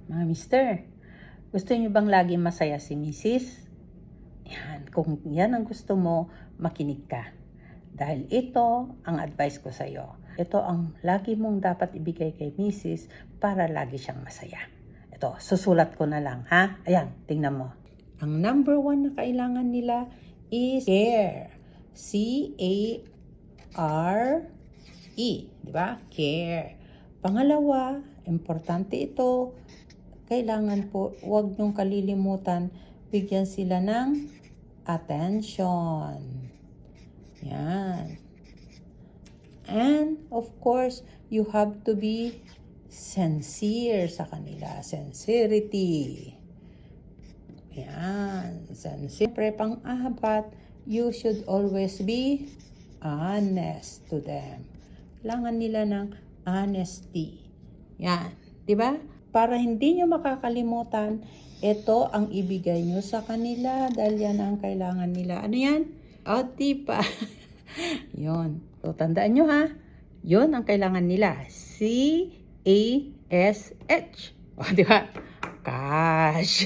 Mga mister, gusto niyo bang lagi masaya si Mrs.? Yan, kung yan ang gusto mo, makinig ka. Dahil ito ang advice ko sa iyo. Ito ang lagi mong dapat ibigay kay Mrs. para lagi siyang masaya. Ito, susulat ko na lang, ha? Ayan, tingnan mo. Ang number 1 na kailangan nila is care. C-A-R-E. Diba? Care. Pangalawa, importante ito. Kailangan po, huwag niyong kalilimutan, bigyan sila ng attention. Yan. And, of course, you have to be sincere sa kanila. Sincerity. Yan. Siyempre, pang-apat, you should always be honest to them. Kailangan nila ng honesty. Yan. Diba? Para hindi nyo makakalimutan, ito ang ibigay nyo sa kanila dahil yan ang kailangan nila. Ano yan? O, diba? Yun. So, tandaan nyo ha. Yun ang kailangan nila. C-A-S-H. O, diba? Cash.